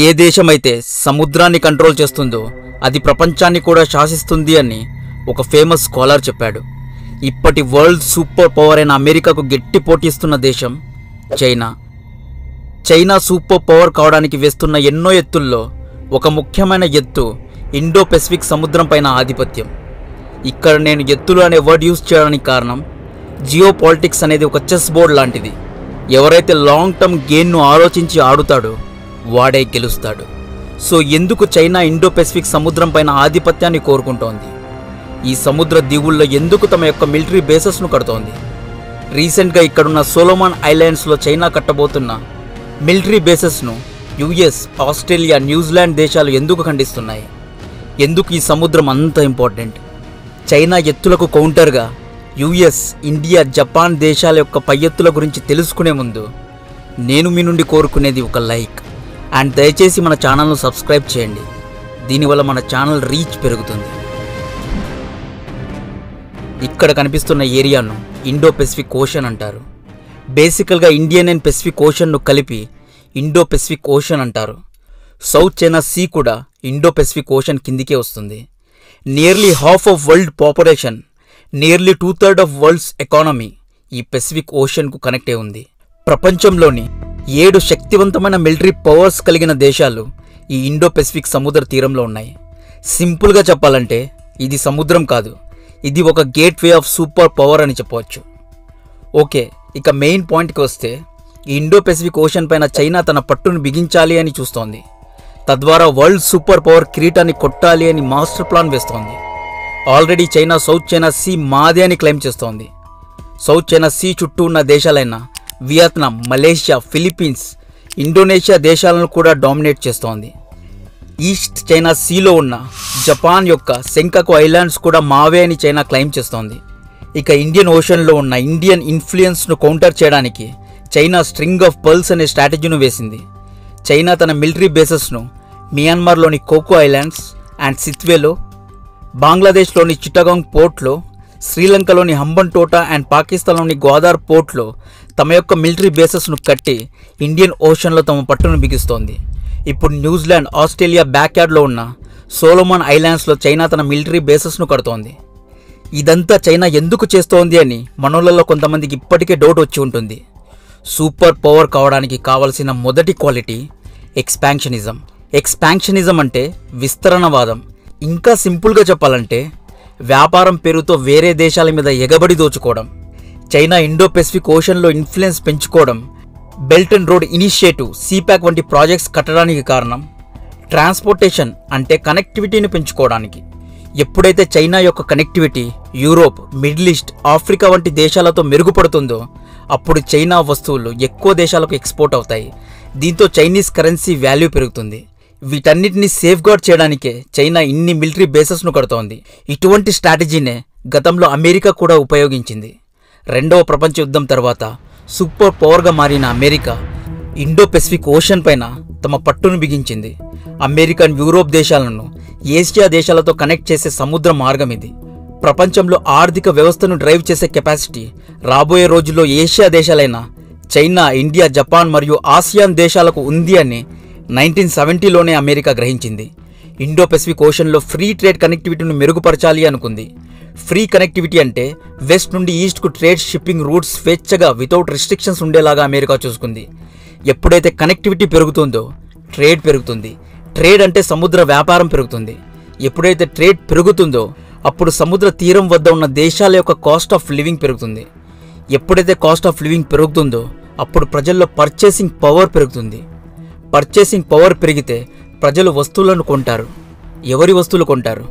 ఏ దేశమైతే సముద్రాన్ని కంట్రోల్ చేస్తుందో అది ప్రపంచాన్ని కూడా శాసిస్తుంది అని ఒక ఫేమస్ స్కాలర్ చెప్పాడు. ఇప్పటి వరల్డ్ సూపర్ పవర్ అయిన అమెరికాకు గట్టి పోటీస్తున్న దేశం చైనా. చైనా సూపర్ పవర్ కావడానికి వేస్తున్న ఎన్నో ఎత్తుల్లో ఒక ముఖ్యమైన ఎత్తు ఇండో పెసిఫిక్ సముద్రం పైన ఆధిపత్యం. ఇక్కడ నేను ఎత్తులు అనే వర్డ్ యూజ్ చేయడానికి కారణం జియో పాలిటిక్స్ అనేది ఒక చెస్ బోర్డ్ లాంటిది. ఎవరైతే లాంగ్ టర్మ్ గెయిన్ను ఆలోచించి ఆడుతాడో వాడే గెలుస్తాడు. సో ఎందుకు చైనా ఇండో పెసిఫిక్ సముద్రం పైన ఆధిపత్యాన్ని కోరుకుంటోంది? ఈ సముద్ర దీవుల్లో ఎందుకు తమ యొక్క మిలిటరీ బేసెస్ను కడుతోంది? రీసెంట్గా ఇక్కడున్న సోలోమన్ ఐలాండ్స్లో చైనా కట్టబోతున్న మిలిటరీ బేసెస్ను యుఎస్, ఆస్ట్రేలియా, న్యూజిలాండ్ దేశాలు ఎందుకు ఖండిస్తున్నాయి? ఎందుకు ఈ సముద్రం అంత ఇంపార్టెంట్? చైనా ఎత్తులకు కౌంటర్గా యుఎస్, ఇండియా, జపాన్ దేశాల యొక్క పై ఎత్తుల గురించి తెలుసుకునే ముందు నేను మీ నుండి కోరుకునేది ఒక లైక్ అండ్ దయచేసి మన ఛానల్ను సబ్స్క్రైబ్ చేయండి. దీనివల్ల మన ఛానల్ రీచ్ పెరుగుతుంది. ఇక్కడ కనిపిస్తున్న ఏరియాను ఇండో పెసిఫిక్ ఓషన్ అంటారు. బేసికల్గా ఇండియన్ అండ్ పెసిఫిక్ ఓషన్ను కలిపి ఇండో పెసిఫిక్ ఓషన్ అంటారు. సౌత్ చైనా సీ కూడా ఇండో పెసిఫిక్ ఓషన్ కిందికే వస్తుంది. Nearly half of world population, nearly 2/3 of world's economy ఈ పెసిఫిక్ ఓషన్కు కనెక్ట్ అయి ఉంది. ప్రపంచంలోని 7 శక్తివంతమైన మిలిటరీ పవర్స్ కలిగిన దేశాలు ఈ ఇండో పెసిఫిక్ సముద్ర తీరంలో ఉన్నాయి. సింపుల్గా చెప్పాలంటే ఇది సముద్రం కాదు, ఇది ఒక గేట్వే ఆఫ్ సూపర్ పవర్ అని చెప్పవచ్చు. ఓకే, ఇక మెయిన్ పాయింట్కి వస్తే ఈ ఇండో పెసిఫిక్ ఓషన్ పైన చైనా తన పట్టును బిగించాలి అని చూస్తోంది. తద్వారా వరల్డ్ సూపర్ పవర్ కిరీటాన్ని కొట్టాలి అని మాస్టర్ ప్లాన్ వేస్తోంది. Already China south China sea మాదే అని క్లెయిమ్ చేస్తోంది. సౌత్ చైనా సీ చుట్టూ ఉన్న దేశాలైన వియత్నాం, మలేషియా, ఫిలిప్పీన్స్, ఇండోనేషియా దేశాలను కూడా డామినేట్ చేస్తోంది. ఈస్ట్ చైనా సీలో ఉన్న జపాన్ యొక్క సెంకాకు ఐలాండ్స్ కూడా మావే అని చైనా క్లెయిమ్ చేస్తోంది. ఇక ఇండియన్ ఓషన్లో ఉన్న ఇండియన్ ఇన్ఫ్లుయెన్స్ను కౌంటర్ చేయడానికి చైనా స్ట్రింగ్ ఆఫ్ పర్ల్స్ అనే స్ట్రాటజీను వేసింది. చైనా తన మిలిటరీ బేసెస్ను మియాన్మార్లోని కోకో ఐలాండ్స్ అండ్ సిత్వేలో, బంగ్లాదేశ్లోని చిట్టగాంగ్ పోర్ట్లో, శ్రీలంకలోని హంబన్టోటా అండ్ పాకిస్తాన్లోని గ్వాదార్ పోర్ట్లో తమ యొక్క మిలిటరీ బేసెస్ను కట్టి ఇండియన్ ఓషన్లో తమ పట్టును బిగిస్తోంది. ఇప్పుడు న్యూజిలాండ్, ఆస్ట్రేలియా బ్యాక్యార్డ్లో ఉన్న సోలోమన్ ఐలాండ్స్లో చైనా తన మిలిటరీ బేసెస్ను కడుతోంది. ఇదంతా చైనా ఎందుకు చేస్తోంది అని మనోళ్ళలో కొంతమందికి ఇప్పటికే డౌట్ వచ్చి ఉంటుంది. సూపర్ పవర్ కావడానికి కావలసిన మొదటి క్వాలిటీ ఎక్స్పాన్షనిజం. ఎక్స్పాన్షనిజం అంటే విస్తరణవాదం. ఇంకా సింపుల్గా చెప్పాలంటే వ్యాపారం పేరుతో వేరే దేశాల మీద ఎగబడి దోచుకోవడం. చైనా ఇండో పెసిఫిక్ ఓషన్లో ఇన్ఫ్లుయెన్స్ పెంచుకోవడం, బెల్ట్ అండ్ రోడ్ ఇనిషియేటివ్, సీపాక్ వంటి ప్రాజెక్ట్స్ కట్టడానికి కారణం ట్రాన్స్పోర్టేషన్ అంటే కనెక్టివిటీని పెంచుకోవడానికి. ఎప్పుడైతే చైనా యొక్క connectivity Europe, middle east, Africa వంటి దేశాలతో మెరుగుపడుతుందో అప్పుడు చైనా వస్తువులు ఎక్కువ దేశాలకు ఎక్స్పోర్ట్ అవుతాయి. దీంతో చైనీస్ కరెన్సీ వాల్యూ పెరుగుతుంది. వీటన్నిటిని సేఫ్ గార్డ్ చేయడానికే చైనా ఇన్ని మిలిటరీ బేసెస్ను కడుతోంది. ఇటువంటి స్ట్రాటజీనే గతంలో అమెరికా కూడా ఉపయోగించింది. రెండవ ప్రపంచ యుద్ధం తర్వాత సూపర్ పవర్గా మారిన అమెరికా ఇండో పెసిఫిక్ ఓషన్ పైన తమ పట్టును బిగించింది. అమెరికన్, యూరోప్ దేశాలను ఏషియా దేశాలతో కనెక్ట్ చేసే సముద్ర మార్గం ఇది. ప్రపంచంలో ఆర్థిక వ్యవస్థను డ్రైవ్ చేసే కెపాసిటీ రాబోయే రోజుల్లో ఏషియా దేశాలైన చైనా, ఇండియా, జపాన్ మరియు ఆసియాన్ దేశాలకు ఉంది అని 1970లోనే అమెరికా గ్రహించింది. ఇండో పెసిఫిక్ ఓషన్లో ఫ్రీ ట్రేడ్ కనెక్టివిటీని మెరుగుపరచాలి అనుకుంది. ఫ్రీ కనెక్టివిటీ అంటే వెస్ట్ నుండి ఈస్ట్కు ట్రేడ్ షిప్పింగ్ రూట్స్ స్వేచ్ఛగా వితౌట్ రిస్ట్రిక్షన్స్ ఉండేలాగా అమెరికా చూసుకుంది. ఎప్పుడైతే కనెక్టివిటీ పెరుగుతుందో ట్రేడ్ పెరుగుతుంది. ట్రేడ్ అంటే సముద్ర వ్యాపారం పెరుగుతుంది. ఎప్పుడైతే ట్రేడ్ పెరుగుతుందో అప్పుడు సముద్ర తీరం వద్ద ఉన్న దేశాల యొక్క కాస్ట్ ఆఫ్ లివింగ్ పెరుగుతుంది. ఎప్పుడైతే కాస్ట్ ఆఫ్ లివింగ్ పెరుగుతుందో అప్పుడు ప్రజల్లో పర్చేసింగ్ పవర్ పెరుగుతుంది. పర్చేసింగ్ పవర్ పెరిగితే ప్రజలు వస్తువులను కొంటారు. ఎవరి వస్తువులు కొంటారు?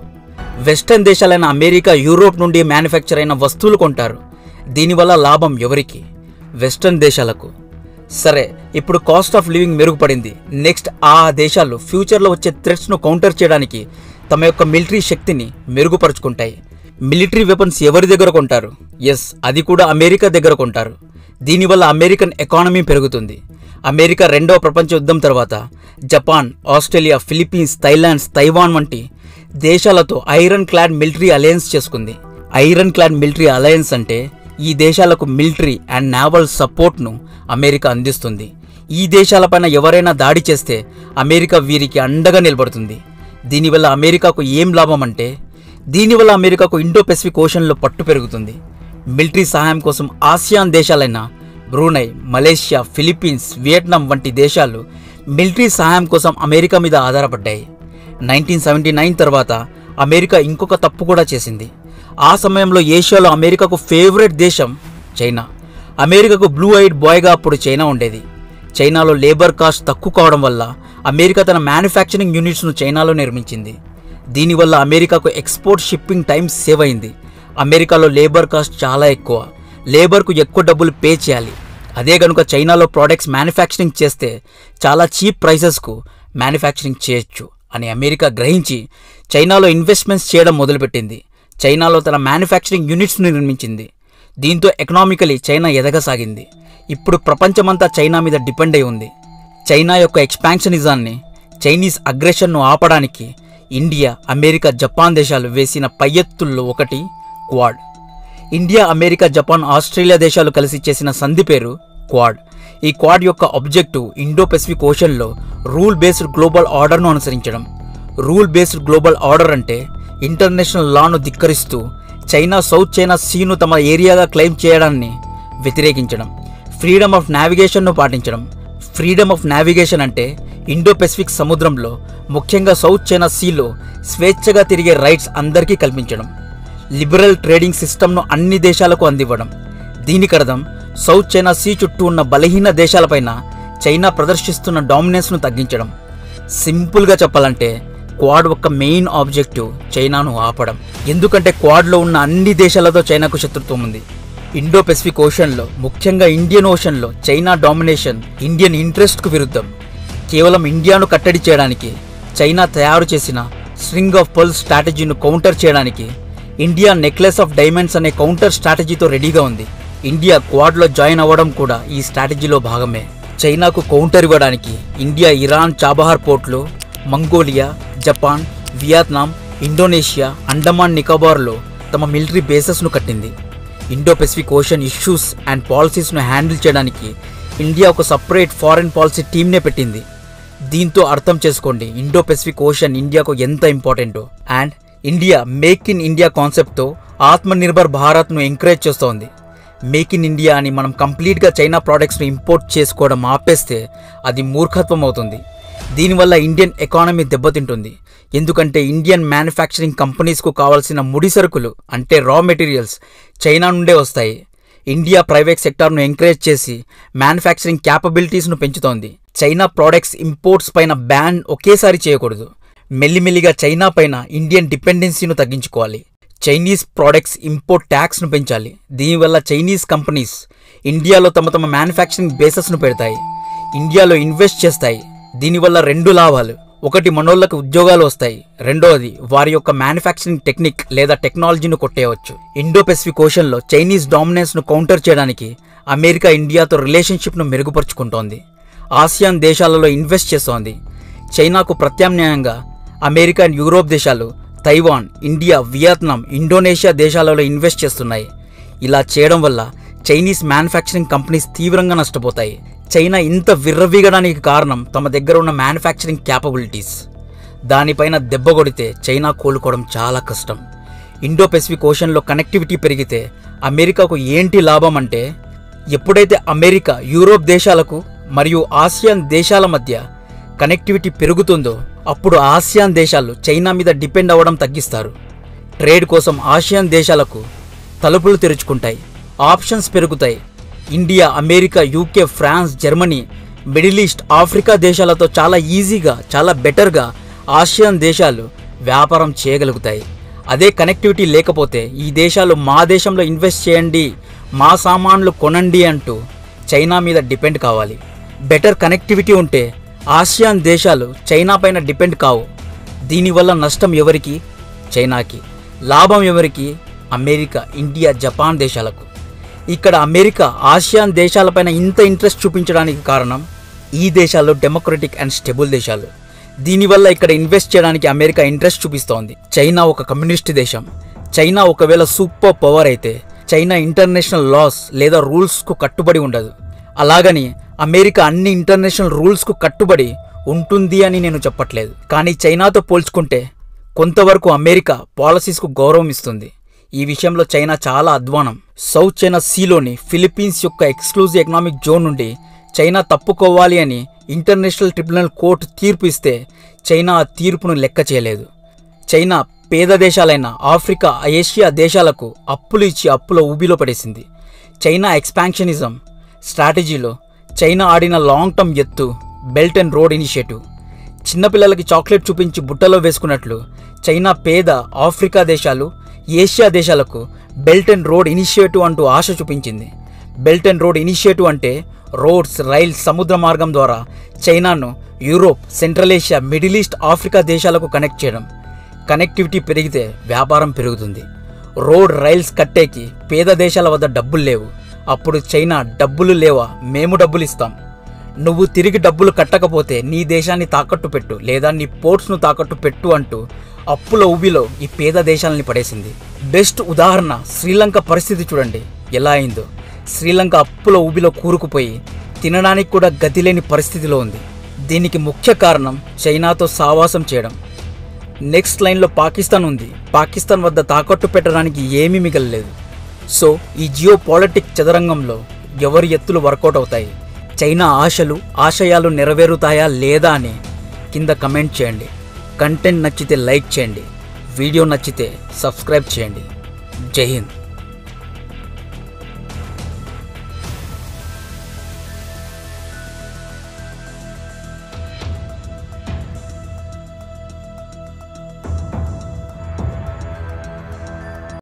వెస్టర్న్ దేశాలైన అమెరికా, యూరోప్ నుండి మ్యానుఫ్యాక్చర్ అయిన వస్తువులు కొంటారు. దీనివల్ల లాభం ఎవరికి? వెస్టర్న్ దేశాలకు. సరే, ఇప్పుడు కాస్ట్ ఆఫ్ లివింగ్ మెరుగుపడింది. నెక్స్ట్ ఆ దేశాలు ఫ్యూచర్లో వచ్చే థ్రెట్స్ను కౌంటర్ చేయడానికి తమ యొక్క మిలిటరీ శక్తిని మెరుగుపరుచుకుంటాయి. మిలిటరీ వెపన్స్ ఎవరి దగ్గర కొంటారు? అది కూడా అమెరికా దగ్గర కొంటారు. దీనివల్ల అమెరికన్ ఎకానమీ పెరుగుతుంది. అమెరికా రెండవ ప్రపంచ యుద్ధం తర్వాత Japan, Australia, Philippines, Thailand, Taiwan వంటి దేశాలతో ఐరన్ క్లాడ్ మిలిటరీ అలయన్స్ చేసుకుంది. ఐరన్ క్లాడ్ మిలిటరీ అలయన్స్ అంటే ఈ దేశాలకు మిలిటరీ అండ్ నేవల్ సపోర్ట్ను అమెరికా అందిస్తుంది. ఈ దేశాలపైన ఎవరైనా దాడి చేస్తే అమెరికా వీరికి అండగా నిలబడుతుంది. దీనివల్ల అమెరికాకు ఏం లాభం అంటే, దీనివల్ల అమెరికాకు ఇండో పెసిఫిక్ ఓషన్లో పట్టు పెరుగుతుంది. మిలిటరీ సహాయం కోసం ఆసియాన్ దేశాలైన బ్రూనై, మలేషియా, ఫిలిప్పీన్స్, వియట్నాం వంటి దేశాలు మిలిటరీ సహాయం కోసం అమెరికా మీద ఆధారపడ్డాయి. 1979 తర్వాత అమెరికా ఇంకొక తప్పు కూడా చేసింది. ఆ సమయంలో ఏషియాలో అమెరికాకు ఫేవరెట్ దేశం చైనా. అమెరికాకు బ్లూ ఐడ్ బాయ్గా అప్పుడు చైనా ఉండేది. చైనాలో లేబర్ కాస్ట్ తక్కువ కావడం వల్ల అమెరికా తన మ్యానుఫ్యాక్చరింగ్ యూనిట్స్ను చైనాలో నిర్మించింది. దీనివల్ల అమెరికాకు ఎక్స్పోర్ట్ షిప్పింగ్ టైం సేవ్ అయింది. అమెరికాలో లేబర్ కాస్ట్ చాలా ఎక్కువ, లేబర్కు ఎక్కువ డబ్బులు పే చేయాలి. అదే కనుక చైనాలో ప్రోడక్ట్స్ మ్యానుఫ్యాక్చరింగ్ చేస్తే చాలా చీప్ ప్రైసెస్కు మ్యానుఫ్యాక్చరింగ్ చేయొచ్చు అని అమెరికా గ్రహించి చైనాలో ఇన్వెస్ట్మెంట్స్ చేయడం మొదలుపెట్టింది. చైనాలో తన మ్యానుఫ్యాక్చరింగ్ యూనిట్స్ను నిర్మించింది. దీంతో ఎకనామికలీ చైనా ఎదగసాగింది. ఇప్పుడు ప్రపంచమంతా చైనా మీద డిపెండ్ అయి ఉంది. చైనా యొక్క ఎక్స్పాన్షనిజాన్ని, చైనీస్ అగ్రెషన్ను ఆపడానికి ఇండియా, అమెరికా, జపాన్ దేశాలు వేసిన పై ఎత్తుల్లో ఒకటి Quad. India, America, Japan, Australia దేశాలు కలిసి చేసిన సంధి పేరు క్వాడ్. ఈ క్వాడ్ యొక్క ఆబ్జెక్టివ్ ఇండో పెసిఫిక్ ఓషన్లో రూల్ బేస్డ్ గ్లోబల్ ఆర్డర్ను అనుసరించడం. రూల్ బేస్డ్ గ్లోబల్ ఆర్డర్ అంటే ఇంటర్నేషనల్ లాను ధిక్కరిస్తూ చైనా సౌత్ చైనా సీను తమ ఏరియాగా క్లెయిమ్ చేయడాన్ని వ్యతిరేకించడం. ఫ్రీడమ్ ఆఫ్ నావిగేషన్ను పాటించడం. ఫ్రీడమ్ ఆఫ్ నావిగేషన్ అంటే ఇండో పెసిఫిక్ సముద్రంలో, ముఖ్యంగా సౌత్ చైనా సీలో స్వేచ్ఛగా తిరిగే రైట్స్ అందరికీ కల్పించడం. లిబరల్ ట్రేడింగ్ సిస్టమ్ను అన్ని దేశాలకు అందివ్వడం. దీనికర్థం సౌత్ చైనా సీ చుట్టూ ఉన్న బలహీన దేశాలపైన చైనా ప్రదర్శిస్తున్న డామినెన్స్ను తగ్గించడం. సింపుల్గా చెప్పాలంటే క్వాడ్ యొక్క మెయిన్ ఆబ్జెక్టివ్ చైనాను ఆపడం. ఎందుకంటే క్వాడ్లో ఉన్న అన్ని దేశాలతో చైనాకు శత్రుత్వం ఉంది. ఇండో పెసిఫిక్ ఓషన్లో, ముఖ్యంగా ఇండియన్ ఓషన్లో చైనా డామినేషన్ ఇండియన్ ఇంట్రెస్ట్కు విరుద్ధం. కేవలం ఇండియాను కట్టడి చేయడానికి చైనా తయారు చేసిన స్ట్రింగ్ ఆఫ్ పర్ల్స్ స్ట్రాటజీను కౌంటర్ చేయడానికి ఇండియా నెక్లెస్ ఆఫ్ డైమండ్స్ అనే కౌంటర్ స్ట్రాటజీతో రెడీగా ఉంది. ఇండియా క్వాడ్లో జాయిన్ అవ్వడం కూడా ఈ స్ట్రాటజీలో భాగమే. చైనాకు కౌంటర్ ఇవ్వడానికి ఇండియా ఇరాన్ చాబహార్ పోర్ట్లు, Mongolia, Japan, Vietnam, Indonesia, Andaman నికోబార్లో తమ మిలిటరీ బేసెస్ను కట్టింది. Indo Pacific ocean issues and పాలసీస్ను హ్యాండిల్ చేయడానికి ఇండియా ఒక సపరేట్ ఫారెన్ పాలసీ టీమ్నే పెట్టింది. దీంతో అర్థం చేసుకోండి ఇండో పెసిఫిక్ ఓషన్ ఇండియాకు ఎంత ఇంపార్టెంటో. And India make in India కాన్సెప్ట్తో ఆత్మనిర్భర్ భారత్ను ఎంకరేజ్ చేస్తోంది. మేక్ ఇన్ ఇండియా అని మనం కంప్లీట్గా చైనా ప్రోడక్ట్స్ను ఇంపోర్ట్ చేసుకోవడం ఆపేస్తే అది మూర్ఖత్వం అవుతుంది. దీనివల్ల ఇండియన్ ఎకానమీ దెబ్బతింటుంది. ఎందుకంటే ఇండియన్ మ్యానుఫ్యాక్చరింగ్ కంపెనీస్కు కావాల్సిన ముడి సరుకులు అంటే రా మెటీరియల్స్ చైనా నుండే వస్తాయి. ఇండియా ప్రైవేట్ సెక్టార్ను ఎంకరేజ్ చేసి మ్యానుఫ్యాక్చరింగ్ క్యాపబిలిటీస్ను పెంచుతోంది. చైనా ప్రోడక్ట్స్ ఇంపోర్ట్స్ పైన బ్యాన్ ఒకేసారి చేయకూడదు. మెల్లిమెల్లిగా చైనా పైన ఇండియన్ డిపెండెన్సీను తగ్గించుకోవాలి. చైనీస్ ప్రోడక్ట్స్ ఇంపోర్ట్ ట్యాక్స్ను పెంచాలి. దీనివల్ల చైనీస్ కంపెనీస్ ఇండియాలో తమ మ్యానుఫ్యాక్చరింగ్ బేసెస్ను పెడతాయి, ఇండియాలో ఇన్వెస్ట్ చేస్తాయి. దీనివల్ల రెండు లాభాలు. ఒకటి, మనోళ్లకు ఉద్యోగాలు వస్తాయి. రెండవది, వారి యొక్క మ్యానుఫ్యాక్చరింగ్ టెక్నిక్ లేదా టెక్నాలజీని కొట్టేయవచ్చు. ఇండో పెసిఫిక్ ఓషన్లో చైనీస్ డామినెన్స్ను కౌంటర్ చేయడానికి అమెరికా ఇండియాతో రిలేషన్షిప్ను మెరుగుపరుచుకుంటోంది. ఆసియాన్ దేశాలలో ఇన్వెస్ట్ చేస్తోంది. చైనాకు ప్రత్యామ్నాయంగా అమెరికా అండ్ యూరోప్ దేశాలు తైవాన్, ఇండియా, వియత్నాం, ఇండోనేషియా దేశాలలో ఇన్వెస్ట్ చేస్తున్నాయి. ఇలా చేయడం వల్ల చైనీస్ మ్యానుఫ్యాక్చరింగ్ కంపెనీస్ తీవ్రంగా నష్టపోతాయి. చైనా ఇంత విర్రవీగడానికి కారణం తమ దగ్గర ఉన్న మ్యానుఫ్యాక్చరింగ్ క్యాపబిలిటీస్. దానిపైన దెబ్బ కొడితే చైనా కోలుకోవడం చాలా కష్టం. ఇండో పెసిఫిక్ ఓషన్లో కనెక్టివిటీ పెరిగితే అమెరికాకు ఏంటి లాభం అంటే, ఎప్పుడైతే అమెరికా యూరోప్ దేశాలకు మరియు ఆసియాన్ దేశాల మధ్య కనెక్టివిటీ పెరుగుతుందో అప్పుడు ఆసియాన్ దేశాలు చైనా మీద డిపెండ్ అవ్వడం తగ్గిస్తారు. ట్రేడ్ కోసం ఆసియాన్ దేశాలకు తలుపులు తెరుచుకుంటాయి, ఆప్షన్స్ పెరుగుతాయి. India, America, UK, France, Germany, middle east, Africa దేశాలతో చాలా ఈజీగా, చాలా బెటర్గా ఆసియాన్ దేశాలు వ్యాపారం చేయగలుగుతాయి. అదే కనెక్టివిటీ లేకపోతే ఈ దేశాలు మా దేశంలో ఇన్వెస్ట్ చేయండి, మా సామాన్లు కొనండి అంటూ చైనా మీద డిపెండ్ కావాలి. బెటర్ కనెక్టివిటీ ఉంటే ఆసియాన్ దేశాలు చైనా పైన డిపెండ్ కావు. దీనివల్ల నష్టం ఎవరికి? చైనాకి. లాభం ఎవరికి? అమెరికా, ఇండియా, జపాన్ దేశాలకు. ఇక్కడ అమెరికా ఆసియాన్ దేశాలపైన ఇంత ఇంట్రెస్ట్ చూపించడానికి కారణం ఈ దేశాల్లో డెమోక్రటిక్ అండ్ స్టెబుల్ దేశాలు. దీనివల్ల ఇక్కడ ఇన్వెస్ట్ చేయడానికి అమెరికా ఇంట్రెస్ట్ చూపిస్తోంది. చైనా ఒక కమ్యూనిస్ట్ దేశం. చైనా ఒకవేళ సూపర్ పవర్ అయితే చైనా ఇంటర్నేషనల్ లాస్ లేదా రూల్స్కు కట్టుబడి ఉండదు. అలాగని అమెరికా అన్ని ఇంటర్నేషనల్ రూల్స్కు కట్టుబడి ఉంటుంది అని నేను చెప్పట్లేదు. కానీ చైనాతో పోల్చుకుంటే కొంతవరకు అమెరికా పాలసీస్కు గౌరవం ఇస్తుంది. ఈ విషయంలో చైనా చాలా అధ్వానం. సౌత్ చైనా సీలోని ఫిలిప్పీన్స్ యొక్క ఎక్స్క్లూజివ్ ఎకనామిక్ జోన్ నుండి చైనా తప్పుకోవాలి అని ఇంటర్నేషనల్ ట్రిబ్యునల్ కోర్టు తీర్పు ఇస్తే చైనా ఆ తీర్పును లెక్క చేయలేదు. చైనా పేద దేశాలైన ఆఫ్రికా, ఏషియా దేశాలకు అప్పులు ఇచ్చి అప్పుల ఊబిలో పడేసింది. చైనా ఎక్స్పాన్షనిజం స్ట్రాటజీలో చైనా ఆడిన లాంగ్ టర్మ్ ఎత్తు బెల్ట్ అండ్ రోడ్ ఇనిషియేటివ్. చిన్నపిల్లలకి చాక్లెట్ చూపించి బుట్టలో వేసుకున్నట్లు చైనా పేద ఆఫ్రికా దేశాలు, ఏషియా దేశాలకు బెల్ట్ అండ్ రోడ్ ఇనిషియేటివ్ అంటూ ఆశ చూపించింది. బెల్ట్ అండ్ రోడ్ ఇనిషియేటివ్ అంటే రోడ్స్, రైల్స్, సముద్ర మార్గం ద్వారా చైనాను Europe, central Asia, middle east, Africa దేశాలకు కనెక్ట్ చేయడం. కనెక్టివిటీ పెరిగితే వ్యాపారం పెరుగుతుంది. రోడ్, రైల్స్ కట్టేకి పేద దేశాల వద్ద డబ్బులు లేవు. అప్పుడు చైనా డబ్బులు లేవా, మేము డబ్బులు ఇస్తాం, నువ్వు తిరిగి డబ్బులు కట్టకపోతే నీ దేశాన్ని తాకట్టు పెట్టు లేదా నీ పోర్ట్స్ను తాకట్టు పెట్టు అంటూ అప్పుల ఊబిలో ఈ పేద దేశాలని పడేసింది. బెస్ట్ ఉదాహరణ శ్రీలంక పరిస్థితి చూడండి ఎలా అయిందో. శ్రీలంక అప్పుల ఊబిలో కూరుకుపోయి తినడానికి కూడా గతి లేని పరిస్థితిలో ఉంది. దీనికి ముఖ్య కారణం చైనాతో సావాసం చేయడం. నెక్స్ట్ లైన్లో పాకిస్తాన్ ఉంది. పాకిస్తాన్ వద్ద తాకట్టు పెట్టడానికి ఏమీ మిగలలేదు. సో ఈ జియో పాలిటిక్ చదరంగంలో ఎవరి ఎత్తులు వర్కౌట్ అవుతాయి, చైనా ఆశయాలు నెరవేరుతాయా లేదా అని కింద కమెంట్ చేయండి. కంటెంట్ నచ్చితే లైక్ చేయండి, వీడియో నచ్చితే సబ్స్క్రైబ్ చేయండి. జై హింద్.